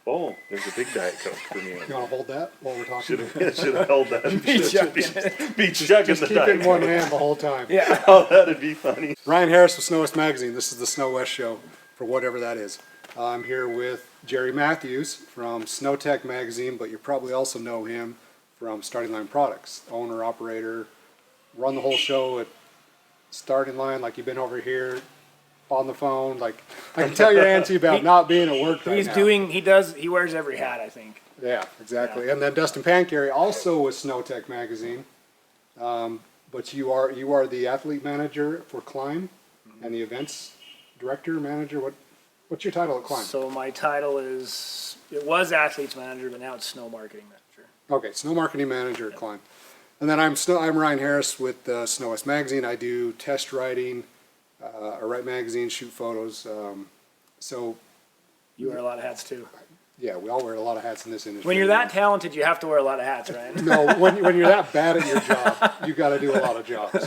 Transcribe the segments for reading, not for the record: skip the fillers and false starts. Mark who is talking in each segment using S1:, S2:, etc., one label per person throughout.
S1: Oh, there's a big Diet Coke for me.
S2: You want to hold that while we're talking?
S1: Should have held that. Be chugging
S2: Just
S1: the
S2: keep it
S1: Diet
S2: in one
S1: Coke.
S2: hand the whole time.
S3: Yeah.
S1: Oh, that'd be funny.
S2: Ryan Harris with SnoWest Magazine. This is the SnoWest show for whatever that is. I'm here with Jerry Mathews from Snow Tech Magazine, but you probably also know him from Starting Line Products. Owner, operator, run the whole show at Starting Line like you've been over here on the phone. Like, I can tell you're antsy about not being at work right now.
S3: He wears every hat, I think.
S2: Yeah, exactly. Yeah. And then Dustin Pancheri, also with Snow Tech Magazine. But you are the athlete manager for Klim and the events director, manager. What's your title at Klim?
S3: So my title it was athletes manager, but now it's snow marketing manager.
S2: Okay, snow marketing manager at Klim. And then I'm Ryan Harris with SnoWest Magazine. I do test writing, I write magazines, shoot photos. So
S3: You wear a lot of hats too.
S2: yeah, we all wear a lot of hats in this industry.
S3: When you're that talented, you have to wear a lot of hats, right?
S2: No, when you're that bad at your job, you got to do a lot of jobs.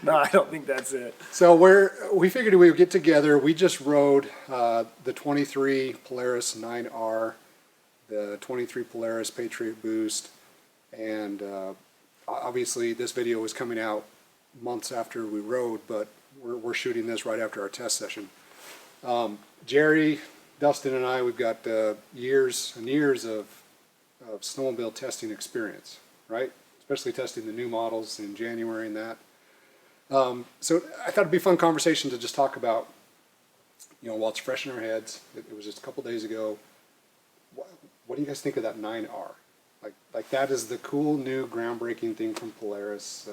S3: No, I don't think that's it.
S2: So we figured we would get together. We just rode the 23 Polaris 9R, the 23 Polaris Patriot Boost, and obviously this video was coming out months after we rode, but we're shooting this right after our test session. Jerry, Dustin, and I, we've got years and years of snowmobile testing experience, right? Especially testing the new models in January and that. So I thought it'd be a fun conversation to just talk about, while it's fresh in our heads. It was just a couple days ago. What do you guys think of that 9R? Like that is the cool new groundbreaking thing from Polaris.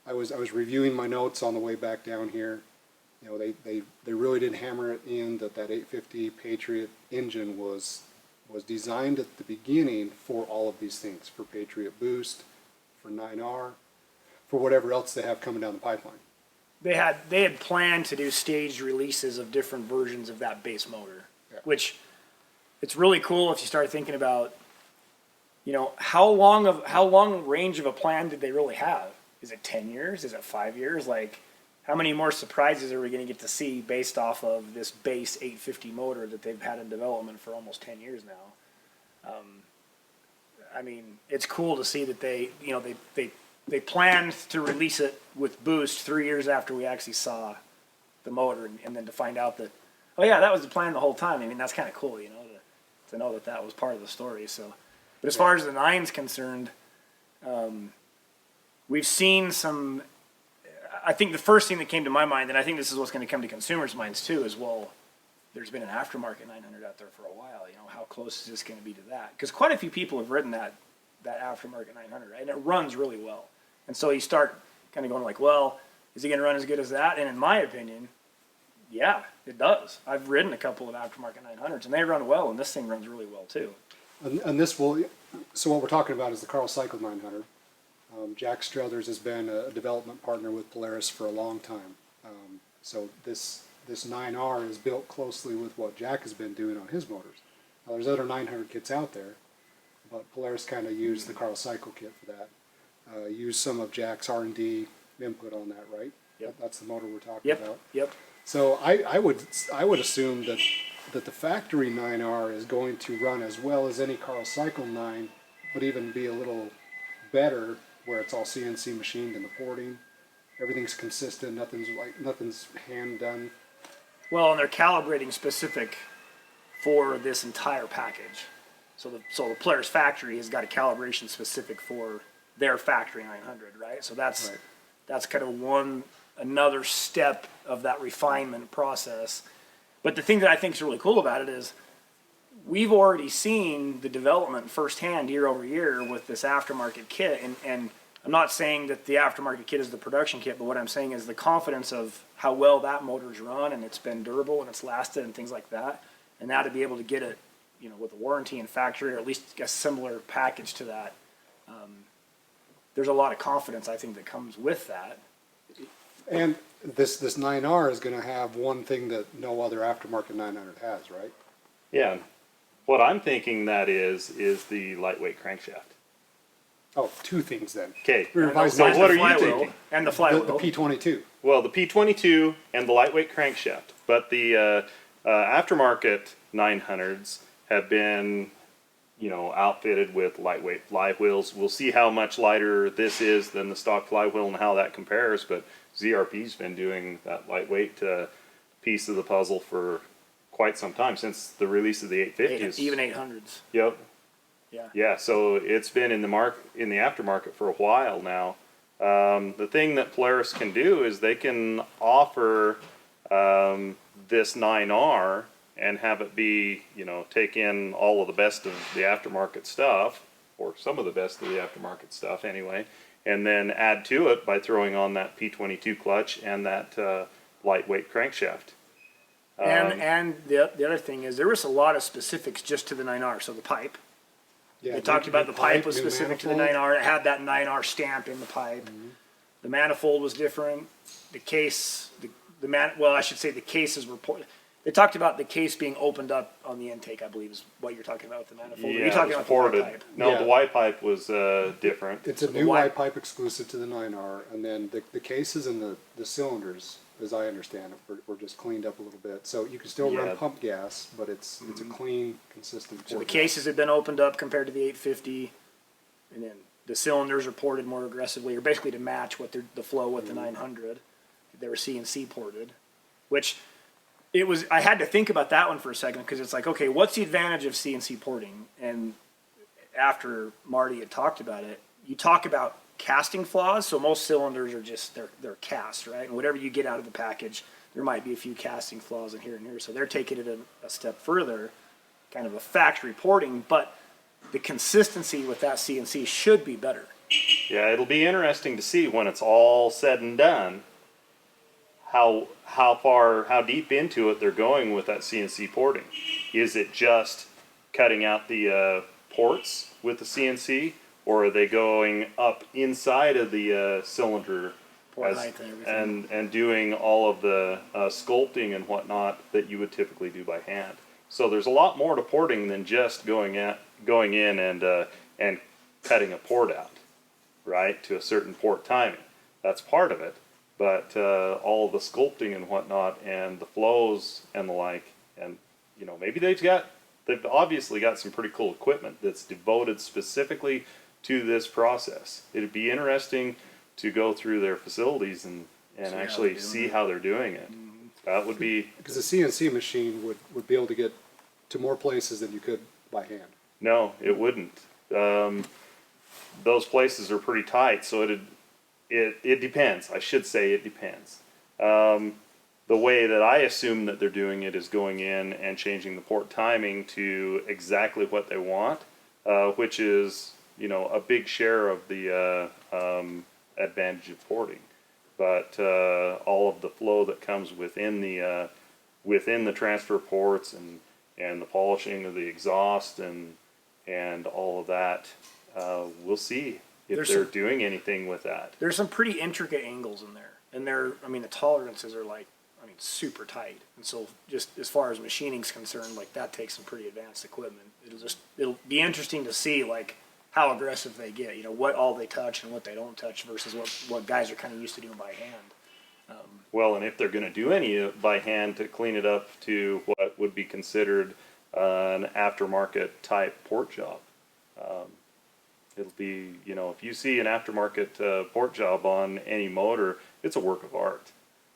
S2: I was reviewing my notes on the way back down here. They really did hammer it in that 850 Patriot engine was designed at the beginning for all of these things, for Patriot Boost, for 9R, for whatever else they have coming down the pipeline.
S3: They had planned to do staged releases of different versions of that base motor, which it's really cool if you start thinking about, how long range of a plan did they really have? Is it 10 years? Is it 5 years? Like, how many more surprises are we going to get to see based off of this base 850 motor that they've had in development for almost 10 years now? I mean, it's cool to see that they planned to release it with Boost 3 years after we actually saw the motor, and then to find out that, oh yeah, that was the plan the whole time. I mean, that's kind of cool, to know that was part of the story. So, but as far as the 9's concerned, we've seen some. I think the first thing that came to my mind, and I think this is what's going to come to consumers' minds too, is, well, there's been an aftermarket 900 out there for a while. How close is this going to be to that? Because quite a few people have ridden that aftermarket 900, right? And it runs really well. And so you start kind of going like, well, is it going to run as good as that? And in my opinion, yeah, it does. I've ridden a couple of aftermarket 900s, and they run well, and this thing runs really well too.
S2: And so what we're talking about is the Carl Cycle 900. Jack Struthers has been a development partner with Polaris for a long time. So this 9R is built closely with what Jack has been doing on his motors. Now there's other 900 kits out there, but Polaris kind of used the Carl Cycle kit for that. Used some of Jack's R&D input on that, right?
S3: Yep.
S2: That's the motor we're talking about.
S3: Yep.
S2: So I would assume that the factory 9R is going to run as well as any Carl Cycle 9, but even be a little better, where it's all CNC machined in the porting. Everything's consistent. Nothing's hand done.
S3: Well, and they're calibrating specific for this entire package. So the Polaris factory has got a calibration specific for their factory 900, right? So that's kind of another step of that refinement process. But the thing that I think is really cool about it is we've already seen the development firsthand year over year with this aftermarket kit, and I'm not saying that the aftermarket kit is the production kit, but what I'm saying is the confidence of how well that motor's run, and it's been durable and it's lasted and things like that, and now to be able to get it, with a warranty and factory, or at least a similar package to that, there's a lot of confidence, I think, that comes with that.
S2: And this 9R is going to have one thing that no other aftermarket 900 has, right?
S1: Yeah. What I'm thinking that is the lightweight crankshaft.
S2: Oh, two things then.
S1: Okay.
S2: So
S1: what are you thinking?
S3: And the flywheel.
S2: The P22.
S1: Well, the P22 and the lightweight crankshaft, but the aftermarket 900s have been, outfitted with lightweight flywheels. We'll see how much lighter this is than the stock flywheel and how that compares, but ZRP's been doing that lightweight piece of the puzzle for quite some time, since the release of the 850s.
S3: Even 800s.
S1: Yep.
S3: Yeah.
S1: Yeah, so it's been in the aftermarket for a while now. The thing that Polaris can do is they can offer this 9R and have it be, take in all of the best of the aftermarket stuff, or some of the best of the aftermarket stuff anyway, and then add to it by throwing on that P22 clutch and that lightweight crankshaft.
S3: And the other thing is there was a lot of specifics just to the 9R. So the pipe.
S2: Yeah,
S3: They talked about the pipe was
S2: new
S3: specific to the
S2: manifold.
S3: 9R. It had that 9R stamp in the pipe. The manifold was different. The case, I should say the cases were. They talked about the case being opened up on the intake, I believe, is what you're talking about with the manifold.
S1: Yeah,
S3: You're talking
S1: it was
S3: about
S1: ported.
S3: the Y pipe.
S1: No,
S2: Yeah.
S1: the Y pipe was different.
S2: It's a
S3: the
S2: new
S3: Y-
S2: Y pipe exclusive to the 9R, and then the cases and the cylinders, as I understand it, were just cleaned up a little bit. So you can still
S1: Yeah.
S2: run pump gas, but it's a clean, consistent.
S3: So the
S2: port
S3: cases had been opened up compared to the 850, and then the cylinders are ported more aggressively, or basically to match what the flow with the 900. They were CNC ported, which it was. I had to think about that one for a second because it's like, okay, what's the advantage of CNC porting? And after Marty had talked about it, you talk about casting flaws. So most cylinders are just they're cast, right? And whatever you get out of the package, there might be a few casting flaws in here and here. So they're taking it a step further, kind of a factory porting, but the consistency with that CNC should be better.
S1: Yeah, it'll be interesting to see when it's all said and done how deep into it they're going with that CNC porting. Is it just cutting out the ports with the CNC, or are they going up inside of the cylinder
S3: Port height and everything.
S1: and doing all of the sculpting and whatnot that you would typically do by hand? So there's a lot more to porting than just going in and cutting a port out, right, to a certain port timing. That's part of it, but all the sculpting and whatnot, and the flows and the like, and maybe they've obviously got some pretty cool equipment that's devoted specifically to this process. It'd be interesting to go through their facilities and
S3: how
S1: actually
S3: they're doing
S1: see
S3: it.
S1: how they're doing it. That would be.
S2: Because the CNC machine would be able to get to more places than you could by hand.
S1: No, it wouldn't. Those places are pretty tight, so it depends. I should say it depends. The way that I assume that they're doing it is going in and changing the port timing to exactly what they want, which is a big share of the advantage of porting. But all of the flow that comes within the transfer ports and the polishing of the exhaust and all of that, we'll see if they're doing anything with that.
S3: There's some pretty intricate angles in there, and the tolerances are super tight. And so just as far as machining's concerned, that takes some pretty advanced equipment. It'll be interesting to see how aggressive they get, what all they touch and what they don't touch versus what guys are kind of used to doing by hand.
S1: Well, and if they're going to do any by hand to clean it up to what would be considered an aftermarket type port job, it'll be, if you see an aftermarket port job on any motor, it's a work of art,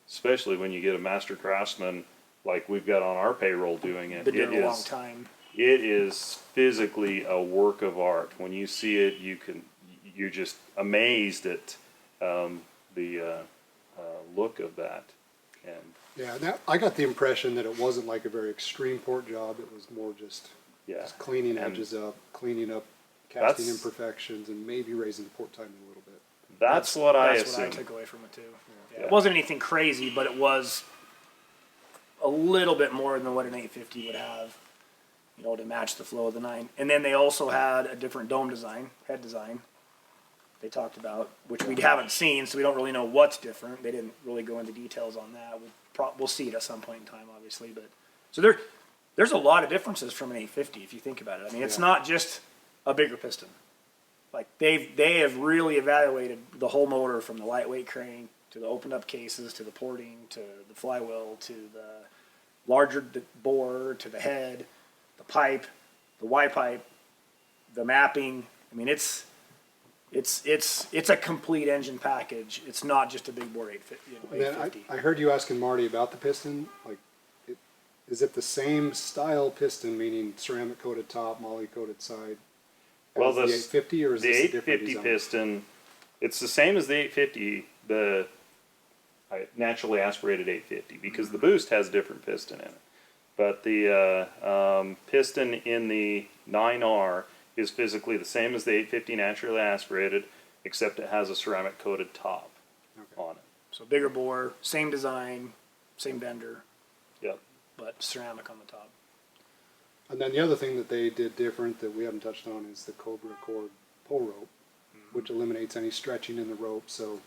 S1: especially when you get a master craftsman like we've got on our payroll doing it.
S3: Been doing it a long time.
S1: It is physically a work of art. When you see it, you're just amazed at the look of that. And
S2: Yeah, now I got the impression that it wasn't like a very extreme port job. It was more just cleaning
S1: And
S2: edges up, cleaning up casting
S1: that's-
S2: imperfections, and maybe raising the port timing a little bit.
S1: that's what I
S3: That's
S1: assume.
S3: what I took away from it too. Yeah.
S1: Yeah.
S3: It wasn't anything crazy, but it was a little bit more than what an 850 would have, to match the flow of the 9. And then they also had a different dome design, head design. They talked about, which we haven't seen, so we don't really know what's different. They didn't really go into details on that. We'll see it at some point in time, obviously. But so there's a lot of differences from an 850 if you think about it. I mean, it's not just a bigger piston. They have really evaluated the whole motor from the lightweight crank to the opened up cases to the porting to the flywheel to the larger bore to the head, the pipe. the Y pipe, the mapping. I mean, it's a complete engine package. It's not just a big bore 850.
S2: And then
S3: 850.
S2: I heard you asking Marty about the piston. Like, is it the same style piston, meaning ceramic coated top, moly coated side,
S1: Well,
S2: as the 850, or is
S1: the
S2: this a different
S1: 850
S2: design?
S1: piston, it's the same as the 850, the naturally aspirated 850, because the Boost has a different piston in it. But the piston in the 9R is physically the same as the 850 naturally aspirated, except it has a ceramic coated top on it.
S3: So bigger bore, same design, same bender,
S1: Yep.
S3: but ceramic on the top.
S2: And then the other thing that they did different that we haven't touched on is the Cobra cord pull rope, which eliminates any stretching in the rope. So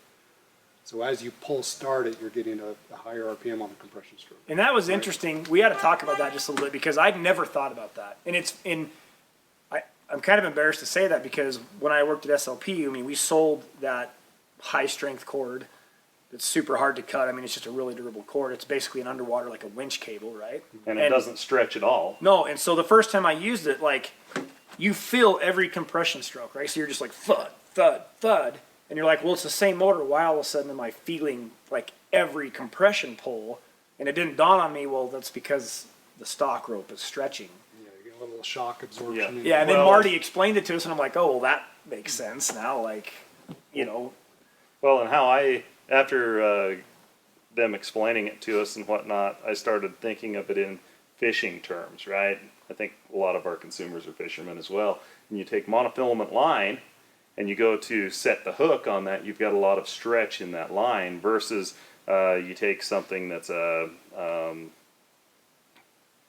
S2: as you pull start it, you're getting a higher RPM on the compression stroke.
S3: And that was interesting. We had to talk about that just a little bit because I'd never thought about that. And I'm kind of embarrassed to say that because when I worked at SLP, I mean, we sold that high strength cord that's super hard to cut. I mean, it's just a really durable cord. It's basically an underwater, like a winch cable, right?
S1: And it doesn't stretch at all.
S3: No, and so the first time I used it, like, you feel every compression stroke, right? So you're just like thud, thud, thud. And you're like, well, it's the same motor. Why all of a sudden am I feeling like every compression pull? And it didn't dawn on me, well, that's because the stock rope is stretching.
S2: Yeah, you get a little shock absorption.
S3: Yeah, and then Marty explained it to us, and I'm like, oh, well, that makes sense now. Like, you know.
S1: Well, and after them explaining it to us and whatnot, I started thinking of it in fishing terms, right? I think a lot of our consumers are fishermen as well. And you take monofilament line and you go to set the hook on that, you've got a lot of stretch in that line versus you take something that's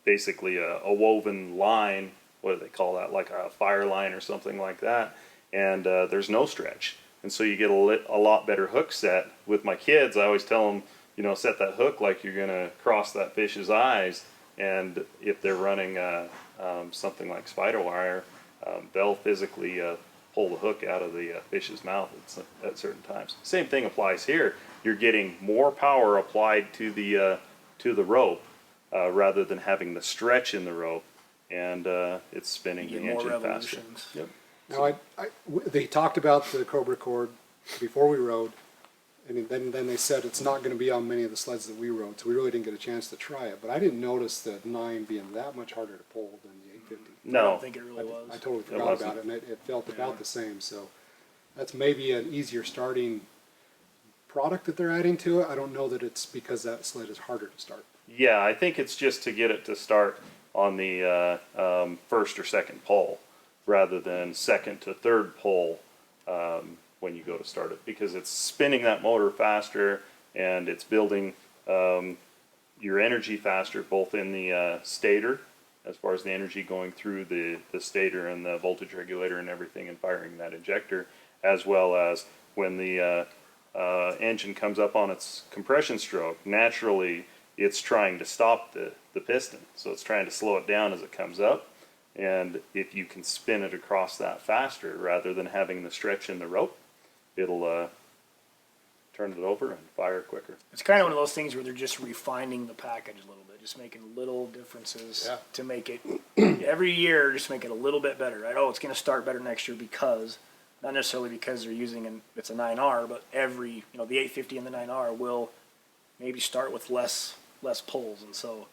S1: basically a woven line, what do they call that, like a fire line or something like that, and there's no stretch. And so you get a lot better hook set. With my kids, I always tell them, set that hook like you're going to cross that fish's eyes. And if they're running something like spider wire, they'll physically pull the hook out of the fish's mouth at certain times. Same thing applies here. You're getting more power applied to the rope rather than having the stretch in the rope, and it's spinning the engine faster. Yep.
S2: Now, they talked about the Cobra cord before we rode, and then they said it's not going to be on many of the sleds that we rode, so we really didn't get a chance to try it. But I didn't notice the 9 being that much harder to pull than the 850.
S1: No.
S3: I don't think it really was.
S2: I totally forgot about it, and it felt about the same. So that's maybe an easier starting product that they're adding to it. I don't know that it's because that sled is harder to start.
S1: Yeah, I think it's just to get it to start on the first or second pull, rather than second to third pull when you go to start it, because it's spinning that motor faster and it's building your energy faster, both in the stator, as far as the energy going through the stator and the voltage regulator and everything and firing that injector, as well as when the engine comes up on its compression stroke. Naturally, it's trying to stop the piston, so it's trying to slow it down as it comes up. And if you can spin it across that faster rather than having the stretch in the rope, it'll turn it over and fire quicker.
S3: It's kind of one of those things where they're just refining the package a little bit, just making little differences to make it, every year, just make it a little bit better, right? Oh, it's going to start better next year because, not necessarily because they're using, it's a 9R, but the 850 and the 9R will maybe start with less pulls, and so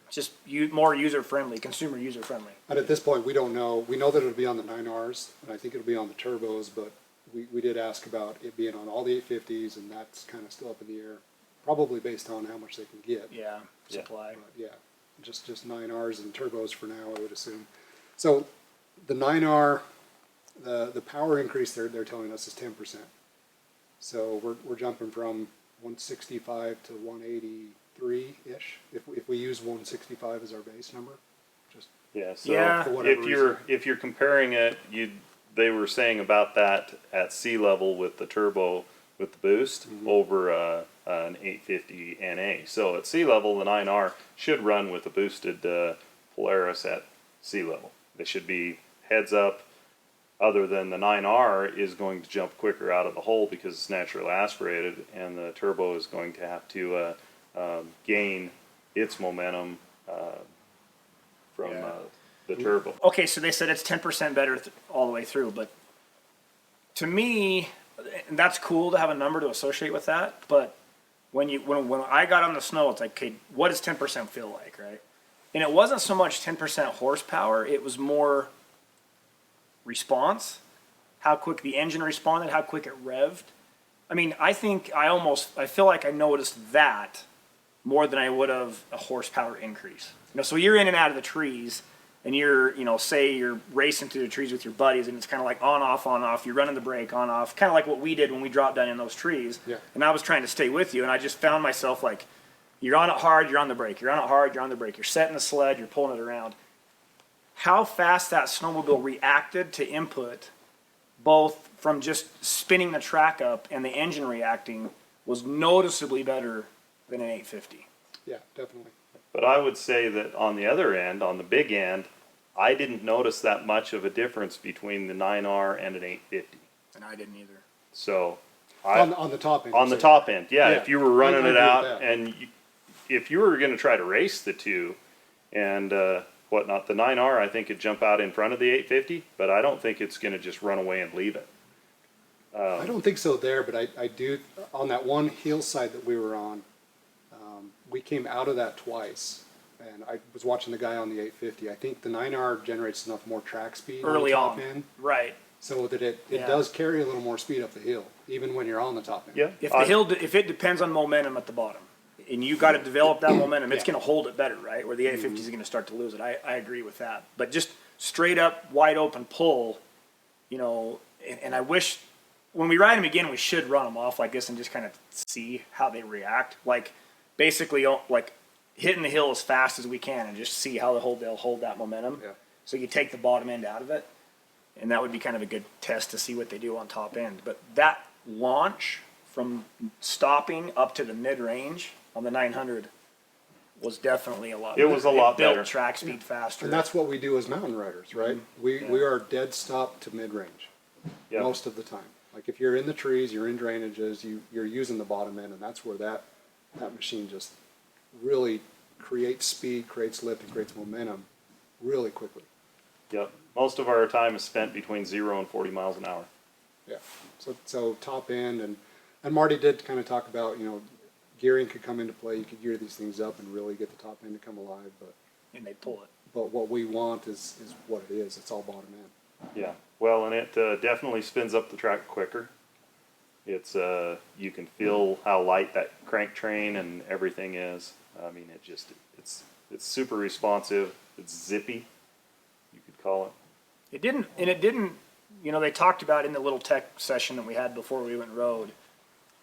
S3: just more user-friendly, consumer user-friendly.
S2: But at this point, we don't know. We know that it'll be on the 9Rs, and I think it'll be on the turbos, but we did ask about it being on all the 850s, and that's kind of still up in the air, probably based on how much they can get.
S3: Yeah, supply.
S2: But yeah, just 9Rs and turbos for now, I would assume. So the 9R, the power increase they're telling us is 10%. So we're jumping from 165 to 183-ish, if we use 165 as our base number.
S1: So if you're comparing it, they were saying about that at sea level with the turbo with the boost over an 850 NA. So at sea level, the 9R should run with a boosted Polaris at sea level. They should be heads up. Other than the 9R is going to jump quicker out of the hole because it's naturally aspirated, and the turbo is going to have to gain its momentum from the turbo.
S3: Okay, so they said it's 10% better all the way through, but to me, and that's cool to have a number to associate with that. But when I got on the snow, it's like, okay, what does 10% feel like, right? And it wasn't so much 10% horsepower; it was more response, how quick the engine responded, how quick it revved. I mean, I feel like I noticed that more than I would have a horsepower increase. So you're in and out of the trees, and you're, say you're racing through the trees with your buddies, and it's kind of like on, off, you're running the brake, on, off, kind of like what we did when we dropped down in those trees.
S2: Yeah.
S3: And I was trying to stay with you, and I just found myself like, you're on it hard, you're on the brake, you're on it hard, you're on the brake, you're setting the sled, you're pulling it around. How fast that snowmobile reacted to input, both from just spinning the track up and the engine reacting, was noticeably better than an 850.
S2: Yeah, definitely.
S1: But I would say that on the other end, on the big end, I didn't notice that much of a difference between the 9R and an 850.
S3: And I didn't either.
S1: So,
S2: On the top end.
S1: on the top end, yeah.
S2: Yeah.
S1: If you were running
S2: I
S1: it
S2: agree with
S1: out,
S2: that.
S1: and if you were going to try to race the two, and whatnot, the 9R I think could jump out in front of the 850, but I don't think it's going to just run away and leave it.
S2: I don't think so there, but I do, on that one hillside that we were on, we came out of that twice, and I was watching the guy on the 850. I think the 9R generates enough more track speed
S3: Early
S2: on
S3: on,
S2: the top end,
S3: right?
S2: so that it
S3: Yeah.
S2: does carry a little more speed up the hill, even when you're on the top end.
S1: Yeah.
S3: If it depends on momentum at the bottom, and you got to develop that momentum, it's
S2: Yeah.
S3: going to hold it better, right? Where the 850 is going to start to lose it. I agree with that. But just straight up wide open pull, and I wish when we ride them again, we should run them off like this and just kind of see how they react. Like basically, like hitting the hill as fast as we can and just see how they'll hold that momentum.
S2: Yeah.
S3: So you take the bottom end out of it, and that would be kind of a good test to see what they do on top end. But that launch from stopping up to the mid range on the 900 was definitely a lot.
S1: It was a lot
S3: built
S1: better.
S3: track speed faster.
S2: And that's what we do as mountain riders, right? We are dead stop to mid range
S1: Yeah.
S2: most of the time. Like if you're in the trees, you're in drainages, you're using the bottom end, and that's where that machine just really creates speed, creates lift, and creates momentum really quickly.
S1: Yep. Most of our time is spent between 0 and 40 miles an hour.
S2: Yeah. So top end, and Marty did kind of talk about, gearing could come into play. You could gear these things up and really get the top end to come alive,
S3: and they pull it.
S2: but what we want is what it is. It's all bottom end.
S1: Yeah. Well, and it definitely spins up the track quicker. It's you can feel how light that crank train and everything is. I mean, it's super responsive. It's zippy, you could call it.
S3: It didn't. They talked about in the little tech session that we had before we went road,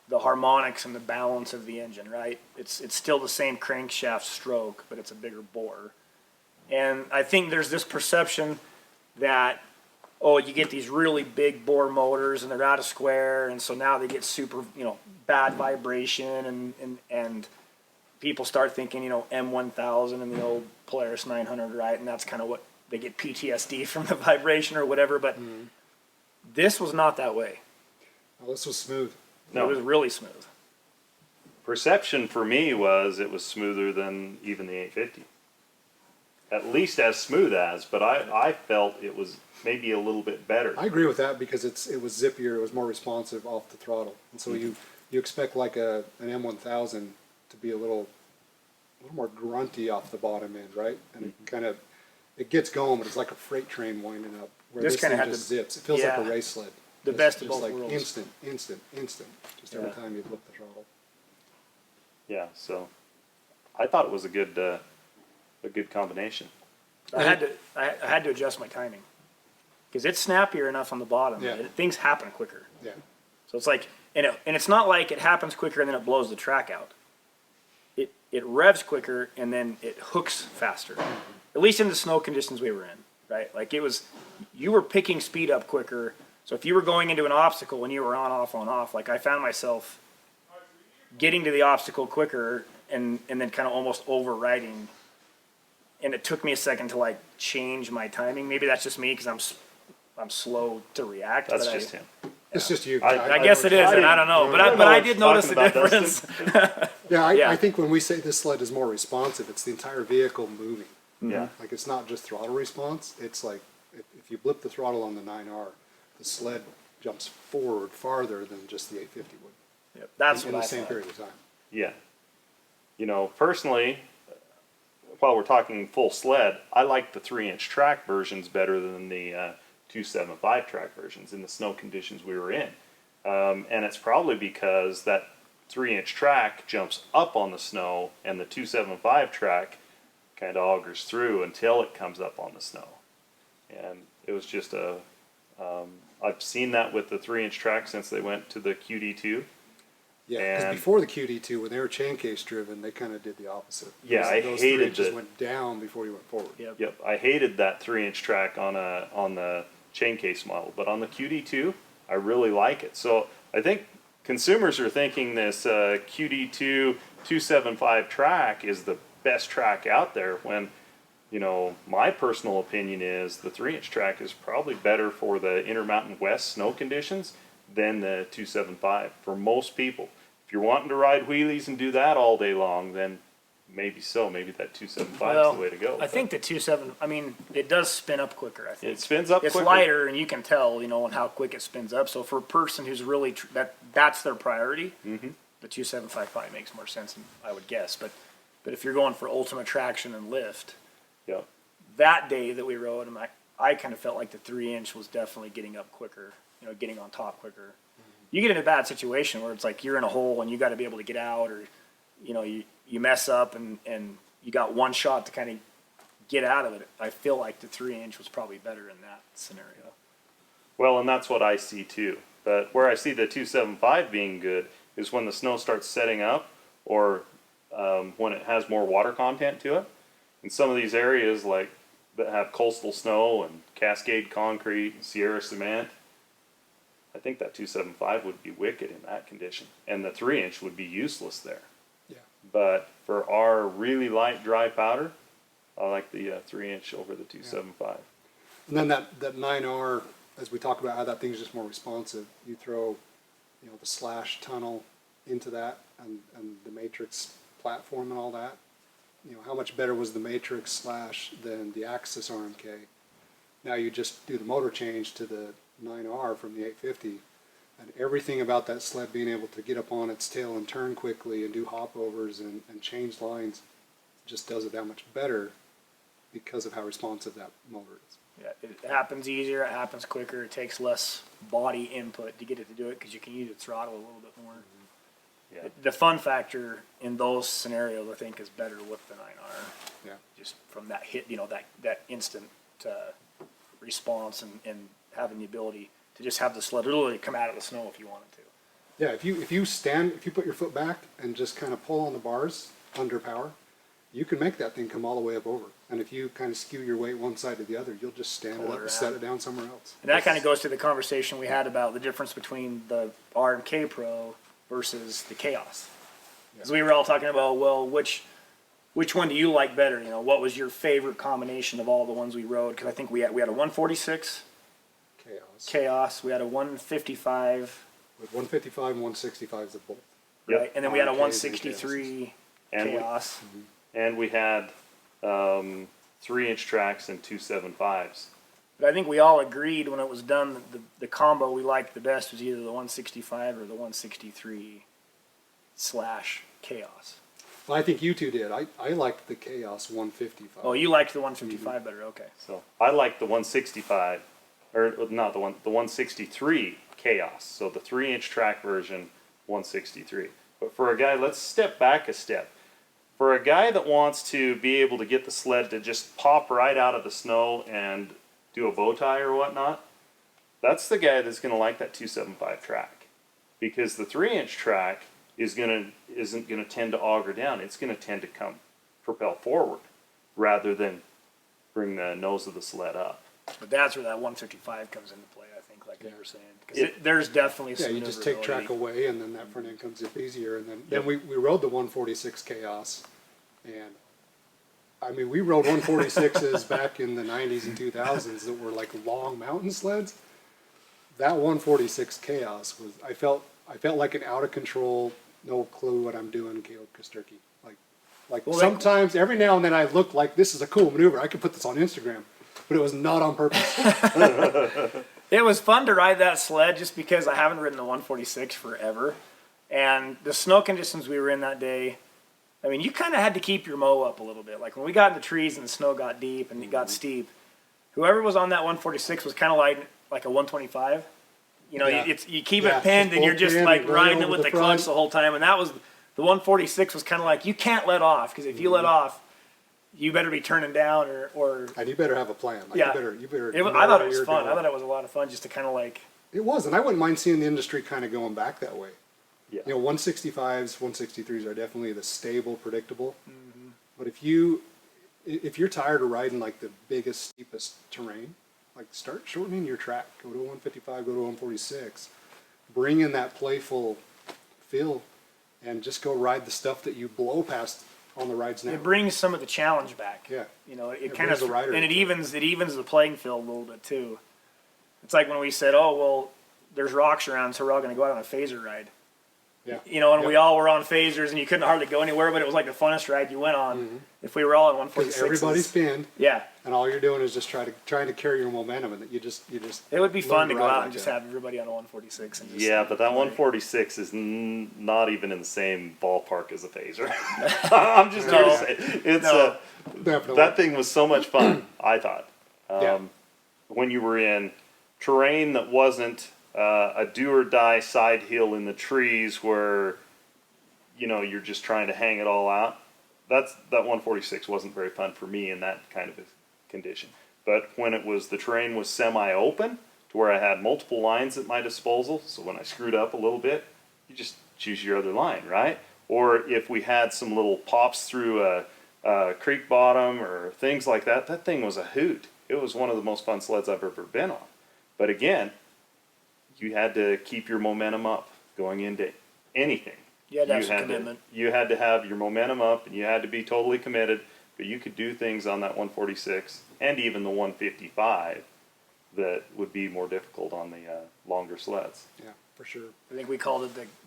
S3: the harmonics and the balance of the engine, right? It's still the same crankshaft stroke, but it's a bigger bore. And I think there's this perception that, you get these really big bore motors and they're out of square, and so now they get super, bad vibration, and people start thinking, M1000 and the old Polaris 900, right? And that's kind of what they get PTSD from the vibration or whatever, but this was not that way.
S2: Well, this was smooth.
S1: No.
S3: It was really smooth.
S1: Perception for me was it was smoother than even the 850. At least as smooth as, but I felt it was maybe a little bit better.
S2: I agree with that because it was zippier, it was more responsive off the throttle, and so you expect like an M1000 to be a little more grunty off the bottom end, right? And it gets going, but it's like a freight train winding up. Where
S3: This
S2: this
S3: kinda
S2: thing
S3: had
S2: just
S3: the-
S2: zips. It feels like
S3: yeah.
S2: a race sled.
S3: The
S2: Just-
S3: best of
S2: just
S3: both
S2: like
S3: worlds.
S2: instant. Just every
S3: Yeah.
S2: time you flip the throttle.
S1: Yeah, so I thought it was a good combination.
S3: I had to adjust my timing because it's snappier enough on the bottom.
S2: Yeah.
S3: Things happen quicker.
S2: Yeah.
S3: So it's like, and it's not like it happens quicker and then it blows the track out. It revs quicker and then it hooks faster. At least in the snow conditions we were in, right? Like you were picking speed up quicker. So if you were going into an obstacle and you were on, off, like I found myself getting to the obstacle quicker and then kind of almost overriding. And it took me a second to like change my timing. Maybe that's just me because I'm slow to react.
S1: That's
S3: but
S1: just him.
S2: It's just you.
S3: I guess it is, and I don't know, but I did notice a difference.
S2: Yeah,
S3: Yeah.
S2: I think when we say this sled is more responsive, it's the entire vehicle moving.
S1: Yeah.
S2: Like, it's not just throttle response. It's like, if you blip the throttle on the 9R, the sled jumps forward farther than just the 850 would.
S3: Yep, that's
S2: in
S3: what
S2: the
S3: I
S2: same
S3: thought.
S2: period of time.
S1: Yeah. You know, personally, while we're talking full sled, I like the 3-inch track versions better than the 275 track versions in the snow conditions we were in. And it's probably because that 3-inch track jumps up on the snow and the 275 track kind of augers through until it comes up on the snow. And it was just I've seen that with the 3-inch track since they went to the QD2.
S2: Yeah, because
S1: And-
S2: before the QD2, when they were chain case driven, they kind of did the opposite.
S1: Yeah, I
S2: those
S1: hated
S2: 3 inches
S1: the-
S2: went down before you went forward.
S3: Yep.
S1: Yep, I hated that 3-inch track on the chain case model, but on the QD2, I really like it. So I think consumers are thinking this QD2 275 track is the best track out there, when, you know, my personal opinion is the 3-inch track is probably better for the Intermountain West snow conditions than the 275 for most people. If you're wanting to ride wheelies and do that all day long, then maybe so. Maybe that 275 is the way to go.
S3: I think the 27. I mean, it does spin up quicker. I think
S1: It spins up
S3: it's
S1: quicker.
S3: lighter, and you can tell, you know, on how quick it spins up. So for a person who's really that's their priority, the 275 probably makes more sense, I would guess. But if you're going for ultimate traction and lift,
S1: Yeah.
S3: that day that we rode, I kind of felt like the 3-inch was definitely getting up quicker. You know, getting on top quicker. You get in a bad situation where it's like you're in a hole and you got to be able to get out, or, you know, you mess up and you got one shot to kind of get out of it. I feel like the 3-inch was probably better in that scenario.
S1: Well, and that's what I see too. But where I see the 275 being good is when the snow starts setting up, or when it has more water content to it. In some of these areas, like that have coastal snow and Cascade concrete and Sierra cement, I think that 275 would be wicked in that condition, and the 3-inch would be useless there.
S2: Yeah.
S1: But for our really light dry powder, I like the 3-inch over the 275.
S2: And then that 9R, as we talk about how that thing's just more responsive, you throw, you know, the slash tunnel into that, and the matrix platform and all that. You know, how much better was the matrix slash than the Axis RMK? Now you just do the motor change to the 9R from the 850, and everything about that sled being able to get up on its tail and turn quickly and do hopovers and change lines just does it that much better because of how responsive that motor is.
S3: Yeah, it happens easier, it happens quicker, it takes less body input to get it to do it because you can use the throttle a little bit more.
S1: Yeah.
S3: The fun factor in those scenarios, I think, is better with the 9R.
S2: Yeah.
S3: Just from that hit, you know, that instant response and having the ability to just have the sled literally come out of the snow if you wanted to.
S2: Yeah, if you put your foot back and just kind of pull on the bars under power, you can make that thing come all the way up over. And if you kind of skew your weight one side to the other, you'll just stand it up and set it down somewhere else.
S3: And that kind of goes to the conversation we had about the difference between the RMK Pro versus the Chaos. Because we were all talking about, well, which one do you like better? You know, what was your favorite combination of all the ones we rode? Because I think we had a 146 Chaos, we had a 155,
S2: With 155 and 165 is a bolt.
S1: Yep.
S3: right? And then we had a
S2: RMKs and
S3: 163
S1: And we-
S3: Chaos.
S1: And we had 3-inch tracks and 275s.
S3: But I think we all agreed when it was done that the combo we liked the best was either the 165 or the 163 / Chaos.
S2: Well, I think you two did. I liked the Chaos 155.
S3: Oh, you liked the 155 better, okay.
S1: So I like the 165, or not the 163 Chaos. So the 3-inch track version, 163. But for a guy, let's step back a step. For a guy that wants to be able to get the sled to just pop right out of the snow and do a bow tie or whatnot, that's the guy that's going to like that 275 track, because the 3-inch track isn't going to tend to auger down. It's going to tend to propel forward rather than bring the nose of the sled up.
S3: But that's where that 155 comes into play, I think, like you were saying. Because
S1: Yeah.
S3: there's definitely
S2: Yeah,
S3: some
S2: you just take track away, and then that front end comes up easier. And then we rode the 146 Chaos, and I mean, we rode 146s back in the 90s and 2000s that were like long mountain sleds. That 146 Chaos was, I felt like an out of control, no clue what I'm doing, Caleb Kosturki. Like, Like
S3: Well,
S2: sometimes, every now and then I look like this is a cool maneuver. I could put this on Instagram, but it was not on purpose.
S3: It was fun to ride that sled just because I haven't ridden the 146 forever. And the snow conditions we were in that day, I mean, you kind of had to keep your mow up a little bit. Like when we got in the trees and the snow got deep and it got steep, whoever was on that 146 was kind of like a 125. You know,
S2: Yeah.
S3: you keep
S2: Yeah,
S3: it pinned
S2: just
S3: and you're
S2: both
S3: just
S2: pinned
S3: like
S2: and right
S3: riding it
S2: over
S3: with
S2: the
S3: the clutch
S2: front.
S3: the whole time. And that was, the 146 was kind of like, you can't let off, because if you let off, you better be turning down or
S2: And you better have a plan. Like
S3: Yeah.
S2: you better.
S3: I
S2: know
S3: thought it
S2: where
S3: was
S2: you're
S3: fun.
S2: going.
S3: I thought it was a lot of fun just to kind of like,
S2: It was, and I wouldn't mind seeing the industry kind of going back that way.
S1: Yeah.
S2: You know, 165s, 163s are definitely the stable, predictable.
S3: Mm-hmm.
S2: But if you're tired of riding like the biggest, steepest terrain, like start shortening your track. Go to 155, go to 146. Bring in that playful feel, and just go ride the stuff that you blow past on the rides now.
S3: it brings some of the challenge back.
S2: Yeah.
S3: You know, it
S2: It
S3: kind
S2: brings
S3: of,
S2: the rider
S3: and it
S2: into it.
S3: evens the playing field a little bit too. It's like when we said, oh, well, there's rocks around, so we're all going to go out on a phaser ride.
S2: Yeah.
S3: You know, and
S2: Yep.
S3: we all were on phasers, and you couldn't hardly go anywhere, but it was like the funnest ride you went on. If we were all on 146s.
S2: Because everybody's pinned,
S3: Yeah.
S2: and all you're doing is just trying to carry your momentum, and that you just.
S3: It would be
S2: learn
S3: fun to go
S2: ride
S3: out
S2: like
S3: and just
S2: that.
S3: have everybody on a 146 and just
S1: Yeah, but that
S3: play.
S1: 146 is not even in the same ballpark as a phaser. I'm just here
S3: No.
S1: to say it's
S3: No.
S2: Definitely.
S1: that thing was so much fun. I thought
S2: Yeah.
S1: when you were in terrain that wasn't a do or die side hill in the trees where you're just trying to hang it all out. That 146 wasn't very fun for me in that kind of a condition. But when the terrain was semi-open to where I had multiple lines at my disposal, so when I screwed up a little bit, you just choose your other line, right? Or if we had some little pops through a creek bottom or things like that, that thing was a hoot. It was one of the most fun sleds I've ever been on. But again, you had to keep your momentum up going into anything.
S3: You had to have some commitment.
S1: You had to have your momentum up, and you had to be totally committed. But you could do things on that 146 and even the 155 that would be more difficult on the longer sleds.
S2: Yeah, for sure.
S3: I think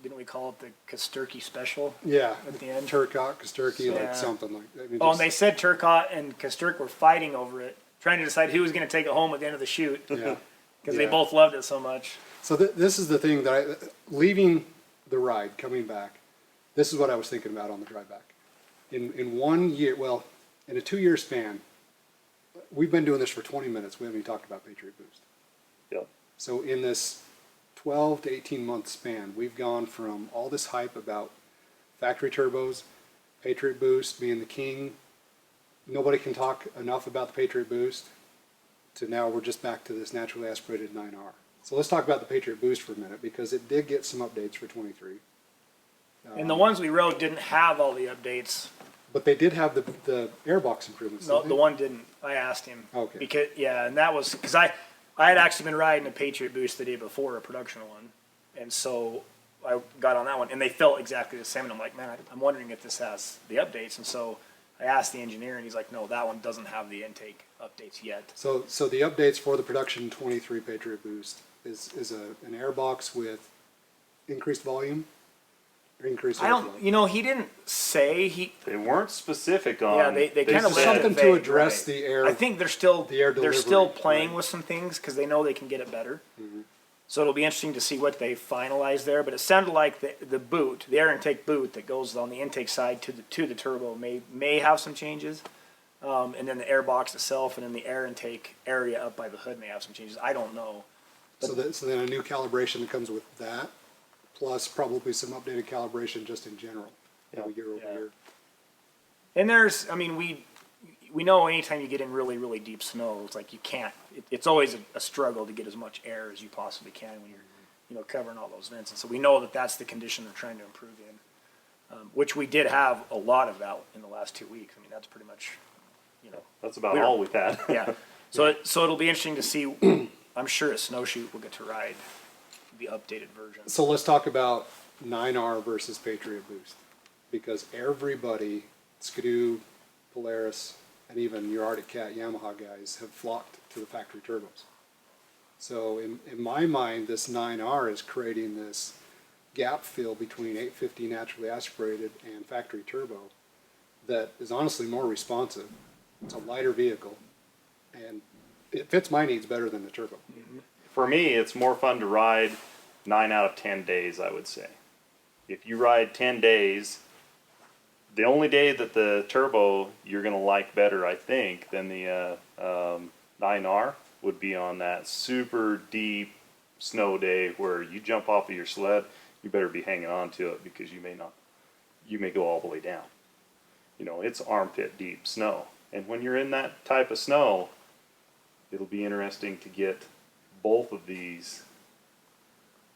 S3: didn't we call it the Kasturkey Special?
S2: Yeah,
S3: At the end.
S2: Turcotte, Kasturkey,
S3: Yeah.
S2: like something like that. I mean,
S3: Oh, and
S2: just-
S3: they said Turcotte and Kasturk were fighting over it, trying to decide who was going to take it home at the end of the shoot,
S2: yeah.
S3: because they
S2: Yeah.
S3: both loved it so much.
S2: So this is the thing that leaving the ride, coming back, this is what I was thinking about on the drive back. In 1 year, well, in a 2-year span, we've been doing this for 20 minutes. We haven't even talked about Patriot Boost.
S1: Yep.
S2: So in this 12 to 18 month span, we've gone from all this hype about factory turbos, Patriot Boost being the king. Nobody can talk enough about the Patriot Boost, to now we're just back to this naturally aspirated 9R. So let's talk about the Patriot Boost for a minute, because it did get some updates for 23.
S3: And the ones we rode didn't have all the updates.
S2: But they did have the airbox improvements.
S3: No,
S2: didn't
S3: the
S2: they?
S3: one didn't. I asked him.
S2: Okay.
S3: Because and that was because I had actually been riding a Patriot Boost the day before, a production one, and so I got on that one, and they felt exactly the same. And I'm like, man, I'm wondering if this has the updates. And so I asked the engineer, and he's like, no, that one doesn't have the intake updates yet.
S2: So the updates for the production 23 Patriot Boost is an airbox with increased volume, or increased
S3: I
S2: airflow.
S3: don't, he didn't say
S1: They weren't specific on.
S3: Yeah, they kind of
S1: said-
S3: left it
S2: something to
S3: vague,
S2: address
S3: right.
S2: the air.
S3: I think they're still
S2: the air
S3: they're still
S2: delivery,
S3: playing
S2: right.
S3: with some things because they know they can get it better.
S2: Mm-hmm.
S3: So it'll be interesting to see what they finalize there. But it sounded like the boot, the air intake boot that goes on the intake side to the turbo may have some changes, and then the airbox itself and then the air intake area up by the hood may have some changes. I don't know.
S2: So then a new calibration that comes with that, plus probably some updated calibration just in general, year over
S3: Yeah.
S2: year.
S3: And there's, I mean, we know anytime you get in really, really deep snow, it's like you can't, it's always a struggle to get as much air as you possibly can when you're, covering all those vents. And so we know that that's the condition they're trying to improve in, which we did have a lot of that in the last 2 weeks. I mean, that's pretty much,
S1: That's about
S3: We're-
S1: all we've had.
S3: yeah. So it'll be interesting to see, I'm sure at Snowshoot we'll get to ride the updated version.
S2: So let's talk about 9R versus Patriot Boost, because everybody, Skidoo, Polaris, and even your Arctic Cat Yamaha guys have flocked to the factory turbos. So in my mind, this 9R is creating this gap fill between 850 naturally aspirated and factory turbo that is honestly more responsive. It's a lighter vehicle, and it fits my needs better than the turbo.
S1: For me, it's more fun to ride 9 out of 10 days, I would say. If you ride 10 days, the only day that the turbo you're going to like better, I think, than the 9R would be on that super deep snow day where you jump off of your sled, you better be hanging on to it because you may go all the way down. You know, it's armpit deep snow. And when you're in that type of snow, it'll be interesting to get both of these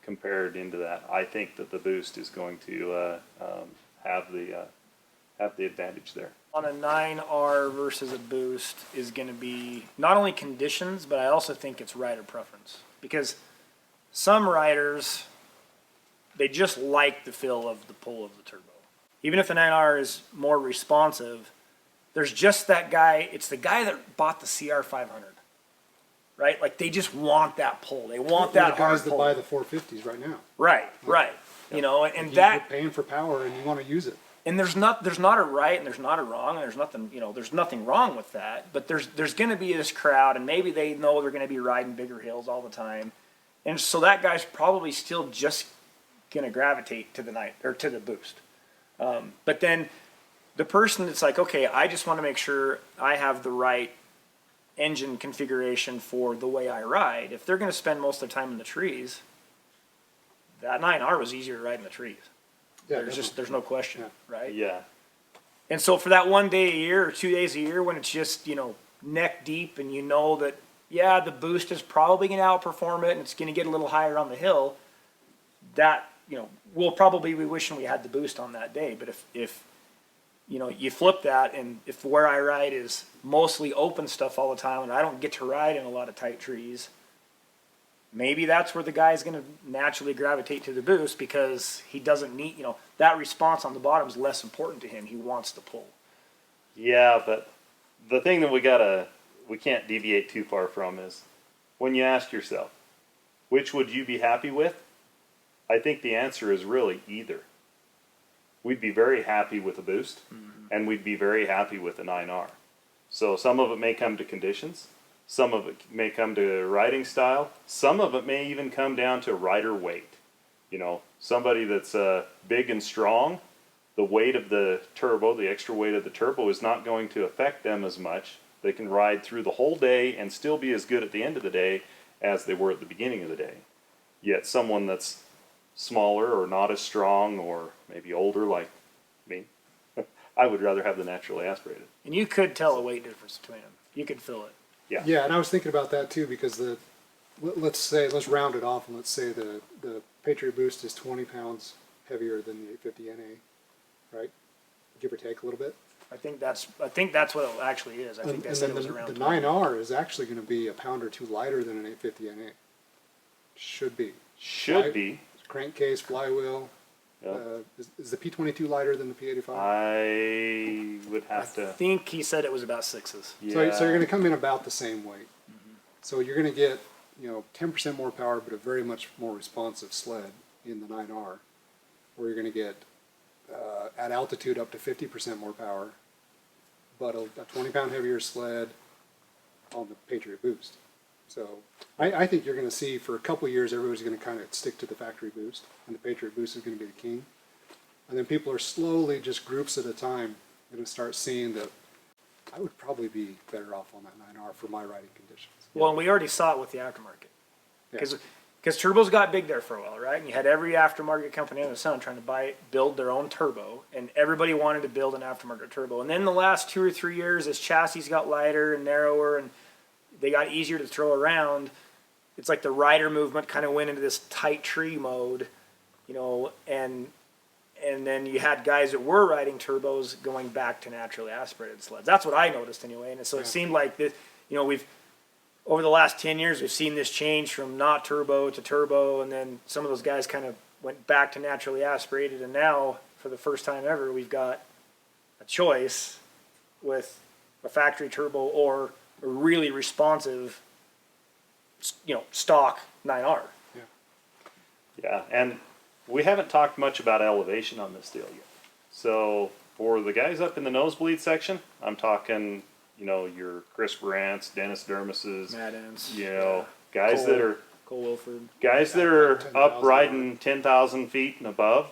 S1: compared into that. I think that the Boost is going to have the advantage there.
S3: On a 9R versus a Boost is going to be not only conditions, but I also think it's rider preference. Because some riders, they just like the feel of the pull of the turbo. Even if the 9R is more responsive, there's just that guy, it's the guy that bought the CR500, right? Like they just want that pull. They want that
S2: the
S3: hard
S2: guys that
S3: pull.
S2: buy the 450s right now.
S3: Right. You know, and
S2: You're
S3: that,
S2: paying for power and you want to use it.
S3: and there's not a right and there's not a wrong and there's nothing, you know, there's nothing wrong with that, but there's going to be this crowd and maybe they know they're going to be riding bigger hills all the time. And so that guy's probably still just going to gravitate to the night or to the Boost. But then the person that's like, okay, I just want to make sure I have the right engine configuration for the way I ride. If they're going to spend most of their time in the trees, that 9R was easier to ride in the trees.
S2: Yeah,
S3: There's no question, right?
S1: Yeah.
S3: And so for that 1 day a year or 2 days a year when it's just, you know, neck deep and you know that, yeah, the Boost is probably going to outperform it and it's going to get a little higher on the hill, that, you know, we'll probably be wishing we had the Boost on that day. But if you know, you flip that and if where I ride is mostly open stuff all the time and I don't get to ride in a lot of tight trees, maybe that's where the guy's going to naturally gravitate to the Boost because he doesn't need, you know, that response on the bottom is less important to him. He wants the pull.
S1: Yeah, but the thing that we can't deviate too far from is when you ask yourself, which would you be happy with? I think the answer is really either. We'd be very happy with a Boost, and we'd be very happy with a 9R. So some of it may come to conditions, some of it may come to riding style, some of it may even come down to rider weight. You know, somebody that's big and strong, the weight of the turbo, the extra weight of the turbo is not going to affect them as much. They can ride through the whole day and still be as good at the end of the day as they were at the beginning of the day. Yet someone that's smaller or not as strong or maybe older like me, I would rather have the naturally aspirated.
S3: And you could tell a weight difference between them. You could feel it.
S2: Yeah, and I was thinking about that too because let's round it off and let's say the Patriot Boost is 20 pounds heavier than the 850 NA, right? Give or take a little bit.
S3: I think that's what it actually is. I think they said it was around
S2: the
S3: 20.
S2: 9R is actually going to be a pound or two lighter than an 850 NA. Should be.
S1: Be.
S2: Crankcase, flywheel.
S1: Yep.
S2: Is the P22 lighter than the P85?
S1: I would have
S3: I think he said it was about sixes.
S1: Yeah.
S2: So you're going to come in about the same weight. So you're going to get 10% more power, but a very much more responsive sled in the 9R, or you're going to get at altitude up to 50% more power, but a 20-pound heavier sled on the Patriot Boost. So I think you're going to see for a couple of years everybody's going to kind of stick to the factory Boost, and the Patriot Boost is going to be the king. And then people are slowly, just groups at a time, going to start seeing that I would probably be better off on that 9R for my riding conditions.
S3: Well, and we already saw it with the aftermarket. Because turbos got big there for a while, right? And you had every aftermarket company under the sun trying to build their own turbo, and everybody wanted to build an aftermarket turbo. And then the last 2 or 3 years, as chassis got lighter and narrower and they got easier to throw around, it's like the rider movement kind of went into this tight tree mode, and then you had guys that were riding turbos going back to naturally aspirated sleds. That's what I noticed anyway. And so it seemed like this, we've, over the last 10 years, we've seen this change from not turbo to turbo, and then some of those guys kind of went back to naturally aspirated, and now, for the first time ever, we've got a choice with a factory turbo or a really responsive, stock 9R.
S1: Yeah, and we haven't talked much about elevation on this deal yet. So For the guys up in the nosebleed section, I'm talking, you know, your Chris Brandts, Dennis Dermis's,
S3: Mad Ends.
S1: you know, guys that are
S3: Cole Wilford.
S1: guys that are
S2: 10,000
S1: up riding 10,000 feet and above.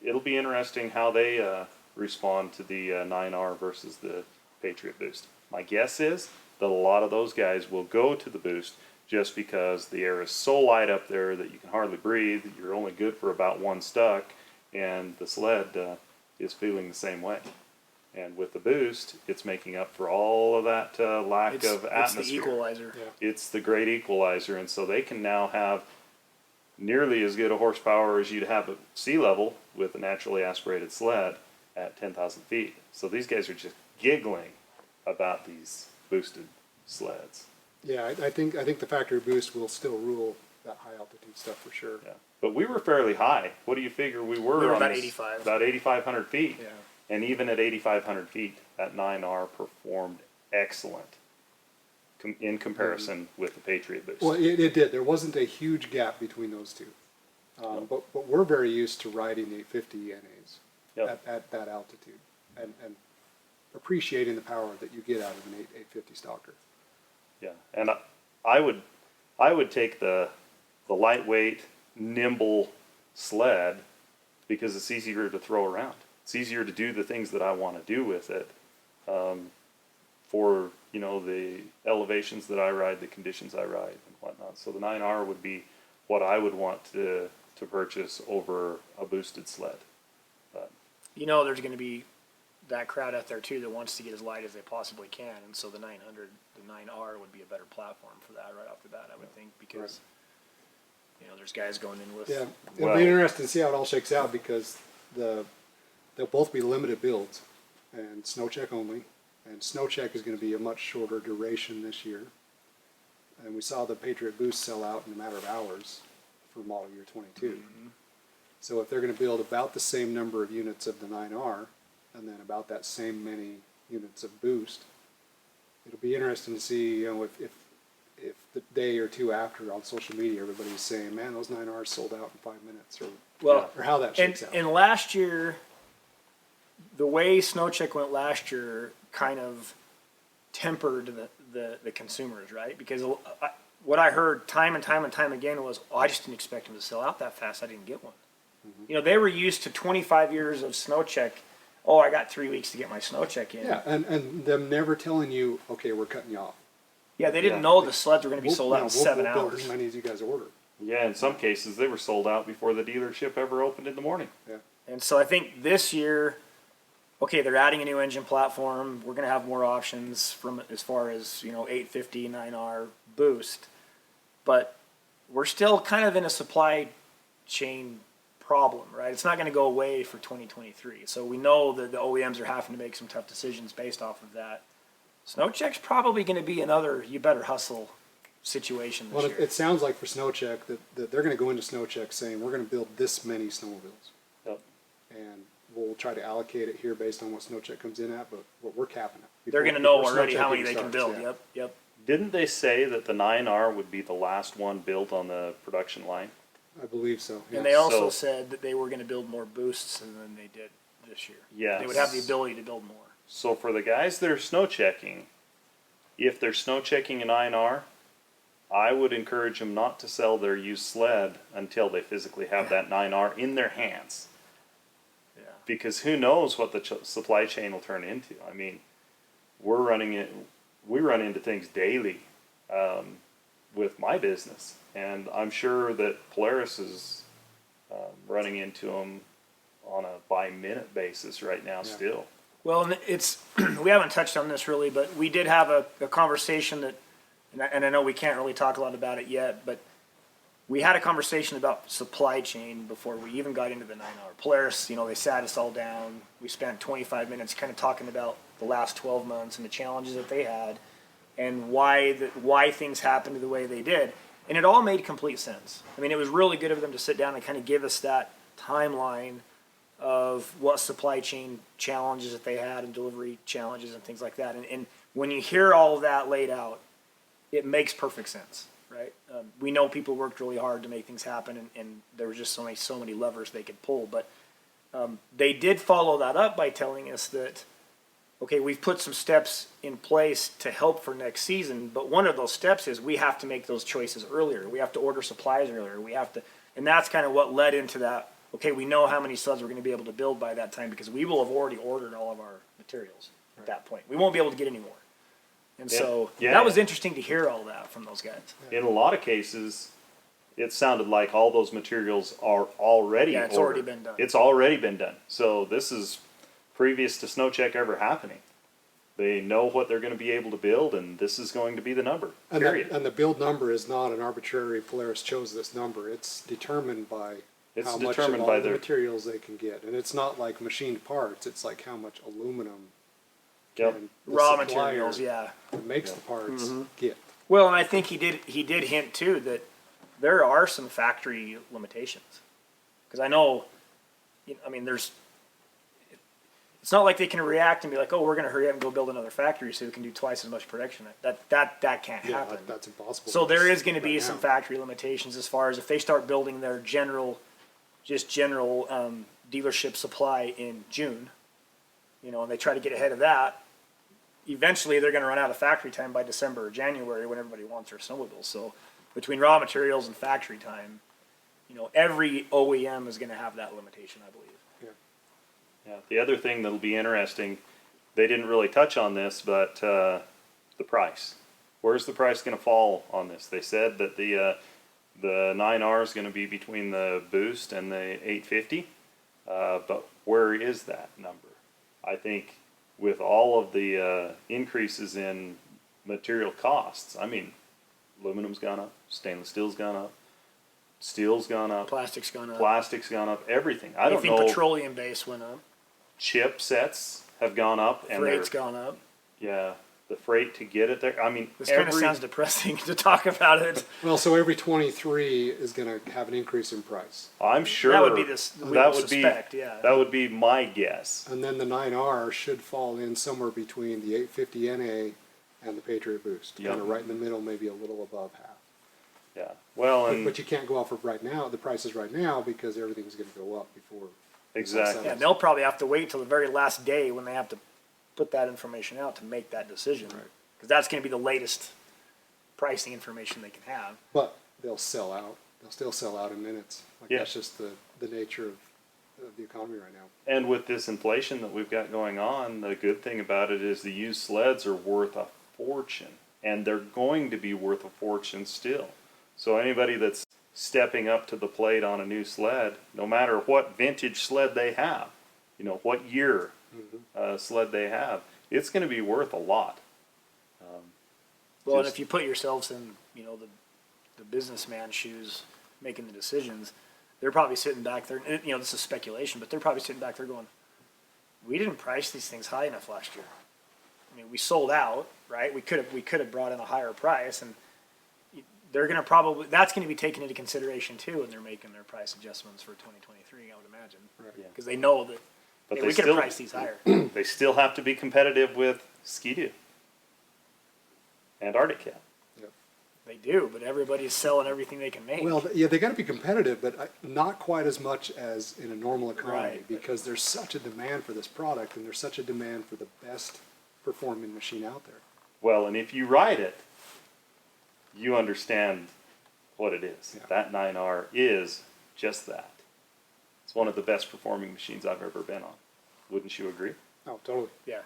S1: It'll be interesting how they respond to the 9R versus the Patriot Boost. My guess is that a lot of those guys will go to the Boost just because the air is so light up there that you can hardly breathe. You're only good for about one stuck, and the sled is feeling the same way. And with the Boost, it's making up for all of that lack of atmosphere.
S3: It's the equalizer.
S2: Yeah.
S1: It's the great equalizer, and so they can now have nearly as good a horsepower as you'd have at sea level with a naturally aspirated sled at 10,000 feet. So these guys are just giggling about these boosted sleds.
S2: Yeah, I think the factory boost will still rule that high altitude stuff for sure.
S1: Yeah, but we were fairly high. What do you figure we were?
S3: We were
S1: on
S3: about
S1: this?
S3: 85.
S1: About 8,500 feet.
S3: Yeah.
S1: And even at 8,500 feet, that 9R performed excellent in comparison with the Patriot Boost.
S2: Well, it did. There wasn't a huge gap between those two. But we're very used to riding 850 NAs
S1: Yep.
S2: at that altitude and appreciating the power that you get out of an 850 stalker.
S1: Yeah, and I would take the lightweight, nimble sled because it's easier to throw around. It's easier to do the things that I want to do with it. For you know the elevations that I ride, the conditions I ride, and whatnot. So the 9R would be what I would want to purchase over a boosted sled. But
S3: You know, there's going to be that crowd out there too that wants to get as light as they possibly can, and so the 900, the 9R would be a better platform for that right off the bat, I would think, because you know there's guys going in with.
S2: Yeah, it'll
S1: Well-
S2: be interesting to see how it all shakes out because they'll both be limited builds and snow check only. And snow check is going to be a much shorter duration this year. And we saw the Patriot Boost sell out in a matter of hours for model year 22. So if they're going to build about the same number of units of the 9R and then about that same many units of Boost, it'll be interesting to see, you know, if the day or two after on social media everybody's saying, man, those 9Rs sold out in 5 minutes, or how that shakes out.
S3: And last year, the way SnowCheck went last year kind of tempered the consumers, right? Because what I heard time and time and time again was, oh, I just didn't expect them to sell out that fast. I didn't get one. You know, they were used to 25 years of SnowCheck. Oh, I got 3 weeks to get my SnowCheck in.
S2: Yeah, and them never telling you, okay, we're cutting you off.
S3: Yeah, they didn't know the sleds were going to be sold out in 7
S2: we'll build
S3: hours.
S2: as many as you guys order.
S1: yeah, in some cases they were sold out before the dealership ever opened in the morning.
S2: Yeah.
S3: And so I think this year, okay, they're adding a new engine platform. We're going to have more options from as far as, you know, 850, 9R boost. But we're still kind of in a supply chain problem, right? It's not going to go away for 2023. So we know that the OEMs are having to make some tough decisions based off of that. SnowCheck's probably going to be another you better hustle situation this
S2: Well,
S3: year.
S2: it sounds like for SnowCheck that they're going to go into SnowCheck saying, we're going to build this many snowmobiles.
S1: Yep.
S2: And we'll try to allocate it here based on what SnowCheck comes in at, but we're capping it.
S3: They're going to know
S2: before
S3: already
S2: SnowCheck
S3: how many
S2: even
S3: they can
S2: starts,
S3: build.
S2: yeah.
S3: Yep.
S1: Didn't they say that the 9R would be the last one built on the production line?
S2: I believe so. Yeah.
S3: And they also
S1: So-
S3: said that they were going to build more boosts than they did this year.
S1: Yes.
S3: They would have the ability to build more.
S1: So for the guys that are snow checking, if they're snow checking an 9R, I would encourage them not to sell their used sled until they physically have that 9R in their hands.
S3: Yeah.
S1: Because who knows what the supply chain will turn into. I mean, we run into things daily with my business, and I'm sure that Polaris is running into them on a by-minute basis right now still.
S3: Well, and it's we haven't touched on this really, but we did have a conversation that, and I know we can't really talk a lot about it yet, but we had a conversation about supply chain before we even got into the 9R. Polaris, you know, they sat us all down. We spent 25 minutes kind of talking about the last 12 months and the challenges that they had, and why things happened the way they did, and it all made complete sense. I mean, it was really good of them to sit down and kind of give us that timeline of what supply chain challenges that they had and delivery challenges and things like that. And when you hear all of that laid out, it makes perfect sense, right? We know people worked really hard to make things happen, and there were just so many levers they could pull. But They did follow that up by telling us that, okay, we've put some steps in place to help for next season, but one of those steps is we have to make those choices earlier. We have to order supplies earlier. We have to, and that's kind of what led into that. Okay, we know how many sleds we're going to be able to build by that time because we will have already ordered all of our materials at that point. We won't be able to get any more. And so that was interesting to hear all that from those guys.
S1: In a lot of cases, it sounded like all those materials are already
S3: it's
S1: ordered.
S3: already been done.
S1: It's already been done. So this is previous to SnoCheck ever happening. They know what they're going to be able to build, and this is going to be the number, period.
S2: And the build number is not an arbitrary, Polaris chose this number. It's determined by how much of all the materials they can get. And it's not like machined parts. It's like how much aluminum can the
S3: raw
S2: supplier
S3: materials,
S2: that makes the parts get.
S3: Well, and I think he did hint too that there are some factory limitations. Because I know, I mean, it's not like they can react and be like, oh, we're going to hurry up and go build another factory so we can do twice as much production. That can't happen.
S2: That's impossible.
S3: So there is going to be some factory limitations as far as if they start building their general dealership supply in June, and they try to get ahead of that, eventually they're going to run out of factory time by December or January when everybody wants their snowmobiles. So between raw materials and factory time, every OEM is going to have that limitation, I believe.
S1: Yeah. The other thing that'll be interesting, they didn't really touch on this, but the price. Where's the price going to fall on this? They said that the 9R is going to be between the Boost and the 850, but where is that number? I think with all of the increases in material costs, I mean, aluminum's gone up, stainless steel's gone up, steel's gone up,
S3: Plastic's gone up,
S1: everything. I don't know.
S3: Anything petroleum based went up.
S1: Chipsets have gone up, and
S3: Freight's gone up.
S1: Yeah, the freight to get it there. I mean,
S3: this kind of sounds depressing to talk about it.
S2: Well, so every 23 is going to have an increase in price.
S1: I'm sure
S3: that would be that
S1: would be my guess.
S2: And then the 9R should fall in somewhere between the 850 NA and the Patriot Boost, kind of right in the middle, maybe a little above half.
S1: Yeah. Well,
S2: but you can't go off of right now, the prices right now, because everything's going to go up before.
S1: Exactly.
S3: Yeah, they'll probably have to wait till the very last day when they have to put that information out to make that decision. Right. Because that's going to be the latest pricing information they can have.
S2: But they'll sell out. They'll still sell out in minutes. That's just the nature of the economy right now.
S1: And with this inflation that we've got going on, the good thing about it is the used sleds are worth a fortune. And they're going to be worth a fortune still. So anybody that's stepping up to the plate on a new sled, no matter what vintage sled they have, what year sled they have, it's going to be worth a lot.
S3: Well, and if you put yourselves in, the businessman's shoes making the decisions, they're probably sitting back there, and, this is speculation, but they're probably sitting back there going, we didn't price these things high enough last year. I mean, we sold out, right? We could have brought in a higher price, and they're going to that's going to be taken into consideration too when they're making their price adjustments for 2023, I would imagine. Because they know that we could have priced these higher.
S1: They still have to be competitive with Ski-Doo and Arctic Cat.
S2: Yep.
S3: They do, but everybody's selling everything they can make.
S2: Well, yeah, they got to be competitive, but not quite as much as in a normal economy,
S3: right,
S2: because there's such a demand for this product, and there's such a demand for the best performing machine out there.
S1: Well, and if you ride it, you understand what it is. Yeah. That 9R is just that. It's one of the best performing machines I've ever been on. Wouldn't you agree?
S2: Oh, totally.
S3: Yeah.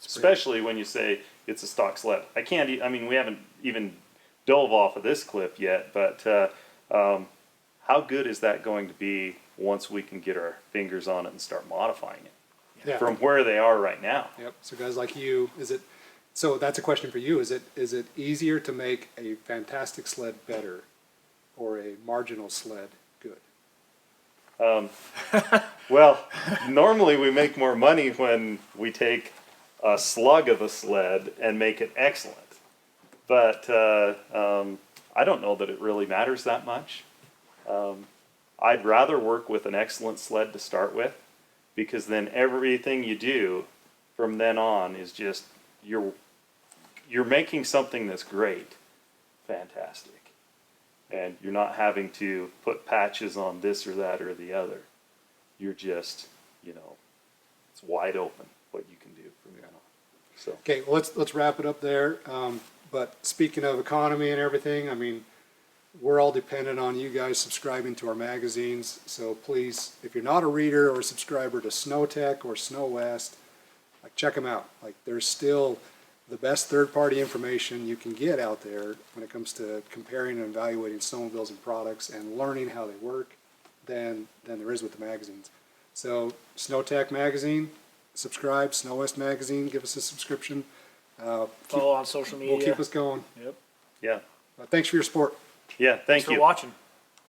S1: Especially when you say it's a stock sled. We haven't even dove off of this clip yet, but how good is that going to be once we can get our fingers on it and start modifying it from where they are right now?
S2: Yep. So guys like you, so that's a question for you. Is it easier to make a fantastic sled better or a marginal sled good?
S1: Well, normally we make more money when we take a slug of a sled and make it excellent. But I don't know that it really matters that much. I'd rather work with an excellent sled to start with, because then everything you do from then on is just you're making something that's great, fantastic, and you're not having to put patches on this or that or the other. You're just you know, it's wide open what you can do from here on. So
S2: Okay, well, let's wrap it up there. But speaking of economy and everything, I mean, we're all dependent on you guys subscribing to our magazines. So please, if you're not a reader or a subscriber to Snow Tech or SnoWest, like check them out. Like there's still the best third-party information you can get out there when it comes to comparing and evaluating snowmobiles and products and learning how they work than there is with the magazines. So Snow Tech magazine, subscribe. SnoWest magazine, give us a subscription.
S3: Follow on social media.
S2: We'll keep us going.
S3: Yep.
S1: yeah,
S2: Thanks for your support.
S1: yeah. Thank
S3: Thanks
S1: you.
S3: for watching.